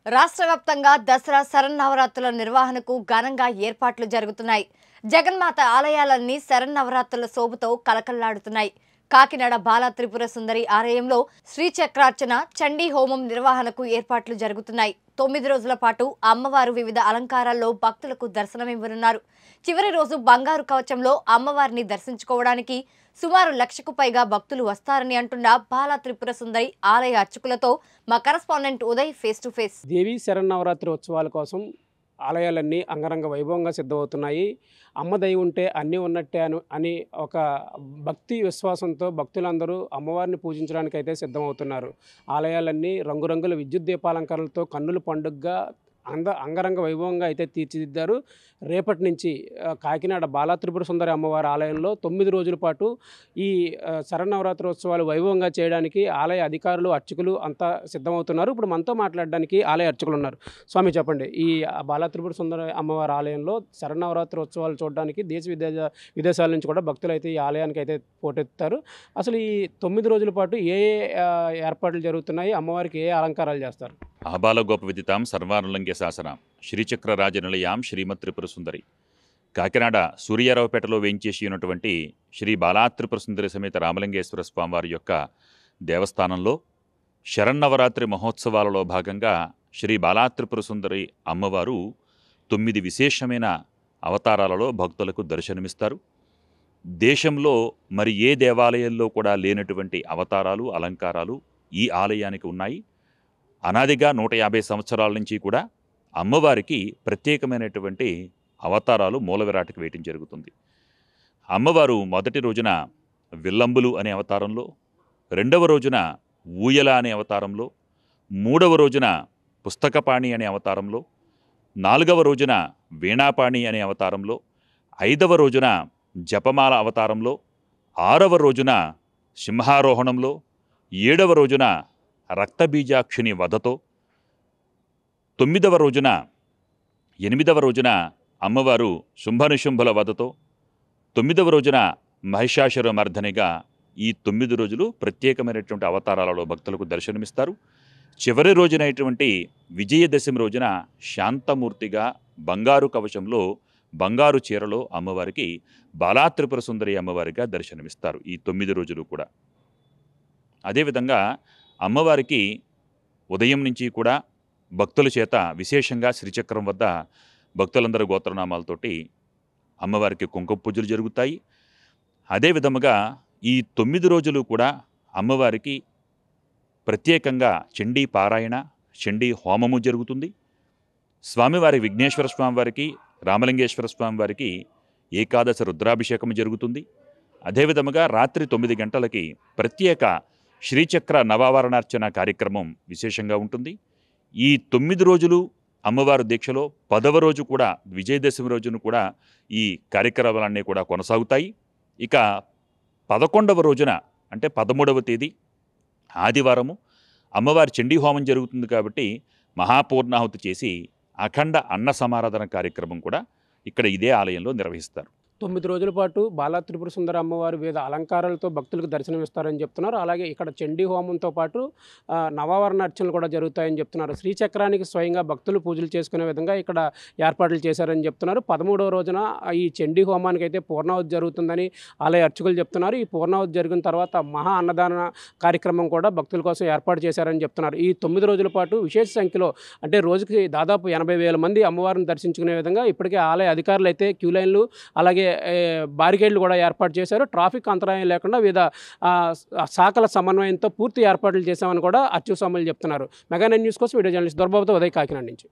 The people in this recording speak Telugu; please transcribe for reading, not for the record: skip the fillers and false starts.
రాష్ట్ర వ్యాప్తంగా దసరా శరన్నవరాత్రుల నిర్వహణకు ఘనంగా ఏర్పాట్లు జరుగుతున్నాయి. జగన్మాత ఆలయాలన్నీ శరన్నవరాత్రుల శోభతో కలకల్లాడుతున్నాయి. కాకినాడ బాల త్రిపుర సుందరి ఆలయంలో శ్రీచక్రార్చన, చండీ హోమం నిర్వహణకు ఏర్పాట్లు జరుగుతున్నాయి. 9 రోజుల పాటు అమ్మవారు వివిధ అలంకారాల్లో భక్తులకు దర్శనమివ్వనున్నారు. చివరి రోజు బంగారు కవచంలో అమ్మవారిని దర్శించుకోవడానికి సుమారు 1,00,000కు పైగా భక్తులు వస్తారని అంటున్న బాల త్రిపుర సుందరి ఆలయ అర్చకులతో మా correspondent Uday face to face. Devi Sharannavaratri ఉత్సవాల కోసం ఆలయాలన్నీ అంగరంగ వైభవంగా సిద్ధమవుతున్నాయి. అమ్మ దయ ఉంటే అన్నీ ఉన్నట్టే అని ఒక భక్తి విశ్వాసంతో భక్తులందరూ అమ్మవారిని పూజించడానికి అయితే సిద్ధమవుతున్నారు. ఆలయాలన్నీ రంగురంగుల విద్యుత్ దీపాలంకరణలతో కన్నుల పండుగగా అంగరంగ వైభవంగా అయితే తీర్చిదిద్దారు. రేపటి నుంచి కాకినాడ బాల త్రిపుర సుందరి అమ్మవారి ఆలయంలో 9 రోజుల పాటు ఈ శరన్నవరాత్రి ఉత్సవాలు వైభవంగా చేయడానికి ఆలయ అధికారులు, అర్చకులు అంతా సిద్ధమవుతున్నారు. ఇప్పుడు మనతో మాట్లాడడానికి ఆలయ అర్చకులు ఉన్నారు. స్వామి, చెప్పండి, ఈ బాల త్రిపుర సుందరి అమ్మవారి ఆలయంలో శరన్నవరాత్రి ఉత్సవాలు చూడడానికి విదేశాల నుంచి కూడా భక్తులు అయితే ఈ ఆలయానికి అయితే పోటెత్తారు. అసలు ఈ 9 రోజుల పాటు ఏ ఏర్పాట్లు జరుగుతున్నాయి? అమ్మవారికి ఏ అలంకారాలు చేస్తారు? ఆబాలగోప విదితాం సర్వానులంఘ్య శాసనం శ్రీచక్ర రాజనిలయాం శ్రీమత్ త్రిపుర సుందరి. కాకినాడ సూర్యారావుపేటలో వేయించేసి ఉన్నటువంటి శ్రీ బాలా త్రిపుర సుందరి సమేత రామలింగేశ్వర స్వామివారి యొక్క దేవస్థానంలో శరన్నవరాత్రి మహోత్సవాలలో భాగంగా శ్రీ బాలా త్రిపుర సుందరి అమ్మవారు 9 విశేషమైన అవతారాలలో భక్తులకు దర్శనమిస్తారు. దేశంలో మరి ఏ దేవాలయంలో కూడా లేనటువంటి అవతారాలు, అలంకారాలు ఈ ఆలయానికి ఉన్నాయి. అనాదిగా 150 సంవత్సరాల నుంచి కూడా అమ్మవారికి ప్రత్యేకమైనటువంటి అవతారాలు మూలవిరాటకు వేయటం జరుగుతుంది. అమ్మవారు మొదటి రోజున విల్లంబులు అనే అవతారంలో, 2వ రోజున ఊయల అనే అవతారంలో, 3వ రోజున పుస్తకపాణి అనే అవతారంలో, 4వ రోజున వీణాపాణి అనే అవతారంలో, 5వ రోజున జపమాల అవతారంలో, 6వ రోజున సింహారోహణంలో, 7వ రోజున రక్తబీజాక్షిని వధతో, 9వ రోజున 8వ రోజున అమ్మవారు శుంభనిశుంభుల వధతో, 9వ రోజున మహిషాసుర మర్దనిగా ఈ 9 రోజులు ప్రత్యేకమైనటువంటి అవతారాలలో భక్తులకు దర్శనమిస్తారు. చివరి రోజునైనటువంటి విజయదశమి రోజున శాంతమూర్తిగా బంగారు కవచంలో, బంగారు చీరలో అమ్మవారికి బాలా త్రిపుర సుందరి అమ్మవారిగా దర్శనమిస్తారు ఈ 9 రోజులు కూడా. అదేవిధంగా అమ్మవారికి ఉదయం నుంచి కూడా భక్తుల చేత విశేషంగా శ్రీచక్రం వద్ద భక్తులందరూ గోత్రనామాలతోటి అమ్మవారికి కుంకుమ పూజలు జరుగుతాయి. అదేవిధముగా ఈ 9 రోజులు కూడా అమ్మవారికి ప్రత్యేకంగా చండీ పారాయణ, చండీ హోమము జరుగుతుంది. స్వామివారి విఘ్నేశ్వర స్వామివారికి, రామలింగేశ్వర స్వామివారికి ఏకాదశి రుద్రాభిషేకం జరుగుతుంది. అదేవిధముగా రాత్రి 9 గంటలకి ప్రత్యేక శ్రీచక్ర నవావరణార్చన కార్యక్రమం విశేషంగా ఉంటుంది. ఈ 9 రోజులు అమ్మవారి దీక్షలో 10వ రోజు కూడా విజయదశమి రోజును కూడా ఈ కార్యక్రమాలన్నీ కూడా కొనసాగుతాయి. ఇక 11వ రోజున అంటే 13వ తేదీ ఆదివారము అమ్మవారి చండీ హోమం జరుగుతుంది కాబట్టి మహాపూర్ణాహుతి చేసి అఖండ అన్న సమారాధన కార్యక్రమం కూడా ఇక్కడ ఇదే ఆలయంలో నిర్వహిస్తారు. 9 రోజుల పాటు బాలా త్రిపుర సుందరి అమ్మవారు వివిధ అలంకారాలతో భక్తులకు దర్శనమిస్తారని చెప్తున్నారు. అలాగే ఇక్కడ చండీ హోమంతో పాటు నవావరణ అర్చనలు కూడా జరుగుతాయని చెప్తున్నారు. శ్రీచక్రానికి స్వయంగా భక్తులు పూజలు చేసుకునే విధంగా ఇక్కడ ఏర్పాట్లు చేశారని చెప్తున్నారు. 13వ రోజున ఈ చండీ హోమానికి అయితే పూర్ణావతి జరుగుతుందని ఆలయ అర్చకులు చెప్తున్నారు. ఈ పూర్ణావతి జరిగిన తర్వాత మహా అన్నదాన కార్యక్రమం కూడా భక్తుల కోసం ఏర్పాటు చేశారని చెప్తున్నారు. ఈ 9 రోజుల పాటు విశేష సంఖ్యలో అంటే రోజుకి దాదాపు 80,000 మంది అమ్మవారిని దర్శించుకునే విధంగా ఇప్పటికే ఆలయ అధికారులు అయితే క్యూ లైన్లు, అలాగే బారికేడ్లు కూడా ఏర్పాటు చేశారు. ట్రాఫిక్ అంతరాయం లేకుండా వివిధ శాఖల సమన్వయంతో పూర్తి ఏర్పాట్లు చేశామని కూడా అర్చక స్వాములు చెప్తున్నారు. మెగా 9 న్యూస్ కోసం వీడియో జర్నలిస్ట్ దొరబాబుతో ఉదయ్, కాకినాడ నుంచి.